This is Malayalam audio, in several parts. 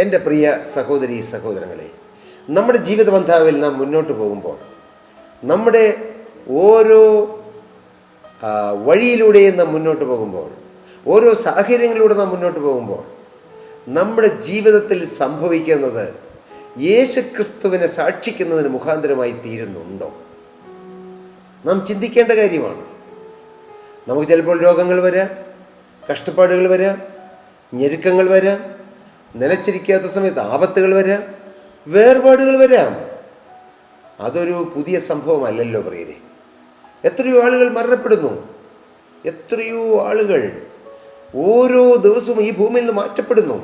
എൻ്റെ പ്രിയ സഹോദരി സഹോദരങ്ങളെ, നമ്മുടെ ജീവിത പന്ഥാവിൽ നാം മുന്നോട്ട് പോകുമ്പോൾ, നമ്മുടെ ഓരോ വഴിയിലൂടെയും നാം മുന്നോട്ട് പോകുമ്പോൾ, ഓരോ സാഹചര്യങ്ങളിലൂടെ നാം മുന്നോട്ട് പോകുമ്പോൾ, നമ്മുടെ ജീവിതത്തിൽ സംഭവിക്കുന്നത് യേശുക്രിസ്തുവിനെ സാക്ഷിക്കുന്നതിന് മുഖാന്തരമായി തീരുന്നുണ്ടോ? നാം ചിന്തിക്കേണ്ട കാര്യമാണ്. നമുക്ക് ചിലപ്പോൾ രോഗങ്ങൾ വരാം, കഷ്ടപ്പാടുകൾ വരാം, ഞെരുക്കങ്ങൾ വരാം, നിലച്ചിരിക്കാത്ത സമയത്ത് ആപത്തുകൾ വരാം, വേർപാടുകൾ വരാം. അതൊരു പുതിയ സംഭവമല്ലല്ലോ പ്രിയരെ. എത്രയോ ആളുകൾ മരണപ്പെടുന്നു, എത്രയോ ആളുകൾ ഓരോ ദിവസവും ഈ ഭൂമിയിൽ നിന്ന് മാറ്റപ്പെടുന്നു.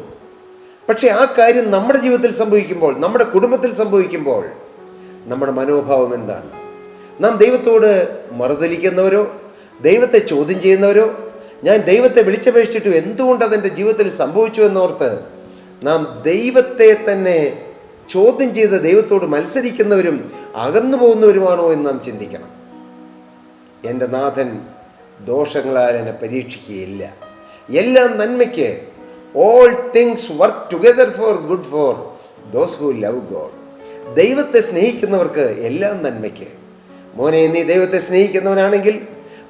പക്ഷേ ആ കാര്യം നമ്മുടെ ജീവിതത്തിൽ സംഭവിക്കുമ്പോൾ, നമ്മുടെ കുടുംബത്തിൽ സംഭവിക്കുമ്പോൾ, നമ്മുടെ മനോഭാവം എന്താണ്? നാം ദൈവത്തോട് മറുതലിക്കുന്നവരോ, ദൈവത്തെ ചോദ്യം ചെയ്യുന്നവരോ, ഞാൻ ദൈവത്തെ വിളിച്ചപേക്ഷിച്ചിട്ട് എന്തുകൊണ്ട് അതെൻ്റെ ജീവിതത്തിൽ സംഭവിച്ചു എന്നോർത്ത് നാം ദൈവത്തെ തന്നെ ചോദ്യം ചെയ്ത് ദൈവത്തോട് മത്സരിക്കുന്നവരും അകന്നു പോകുന്നവരുമാണോ എന്ന് നാം ചിന്തിക്കണം. എൻ്റെ നാഥൻ ദോഷങ്ങളാൽ എന്നെ പരീക്ഷിക്കുകയില്ല. എല്ലാം നന്മയ്ക്ക്. All things work together for good for those who love God. ദൈവത്തെ സ്നേഹിക്കുന്നവർക്ക് എല്ലാം നന്മയ്ക്ക്. മോനെ, നീ ദൈവത്തെ സ്നേഹിക്കുന്നവനാണെങ്കിൽ,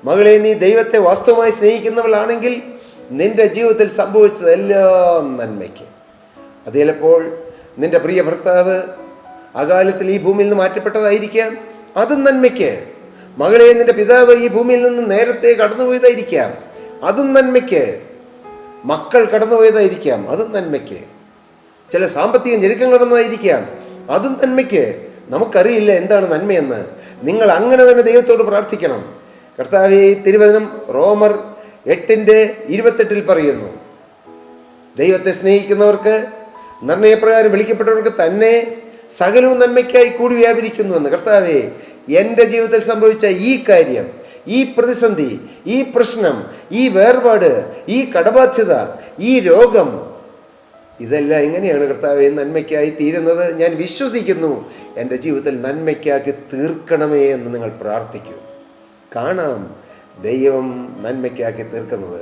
മകളെ, നീ ദൈവത്തെ വാസ്തവമായി സ്നേഹിക്കുന്നവളാണെങ്കിൽ, നിന്റെ ജീവിതത്തിൽ സംഭവിച്ചതെല്ലാം നന്മയ്ക്ക്. അത് ചിലപ്പോൾ നിന്റെ പ്രിയ ഭർത്താവ് അകാലത്തിൽ ഈ ഭൂമിയിൽ നിന്ന് മാറ്റപ്പെട്ടതായിരിക്കാം, അതും നന്മയ്ക്ക്. മകളെ, നിന്റെ പിതാവ് ഈ ഭൂമിയിൽ നിന്ന് നേരത്തെ കടന്നുപോയതായിരിക്കാം, അതും നന്മയ്ക്ക്. മക്കൾ കടന്നുപോയതായിരിക്കാം, അതും നന്മയ്ക്ക്. ചില സാമ്പത്തിക ഞെരുക്കങ്ങൾ വന്നതായിരിക്കാം, അതും നന്മയ്ക്ക്. നമുക്കറിയില്ല എന്താണ് നന്മയെന്ന്. നിങ്ങൾ അങ്ങനെ തന്നെ ദൈവത്തോട് പ്രാർത്ഥിക്കണം. കർത്താവേ, തിരുവചനം റോമർ 8:28 പറയുന്നു, ദൈവത്തെ സ്നേഹിക്കുന്നവർക്ക്, നിർണയപ്രകാരം വിളിക്കപ്പെട്ടവർക്ക് തന്നെ സകലവും നന്മയ്ക്കായി കൂടി വ്യാപരിക്കുന്നുവെന്ന്. കർത്താവേ, എൻ്റെ ജീവിതത്തിൽ സംഭവിച്ച ഈ കാര്യം, ഈ പ്രതിസന്ധി, ഈ പ്രശ്നം, ഈ വേർപാട്, ഈ കടബാധ്യത, ഈ രോഗം, ഇതെല്ലാം എങ്ങനെയാണ് കർത്താവേ നന്മയ്ക്കായി തീരുന്നത്? ഞാൻ വിശ്വസിക്കുന്നു. എൻ്റെ ജീവിതത്തിൽ നന്മയ്ക്കാക്കി തീർക്കണമേ എന്ന് നിങ്ങൾ പ്രാർത്ഥിക്കൂ. കാണാം ദൈവം നന്മയ്ക്കാക്കി തീർക്കുന്നത്.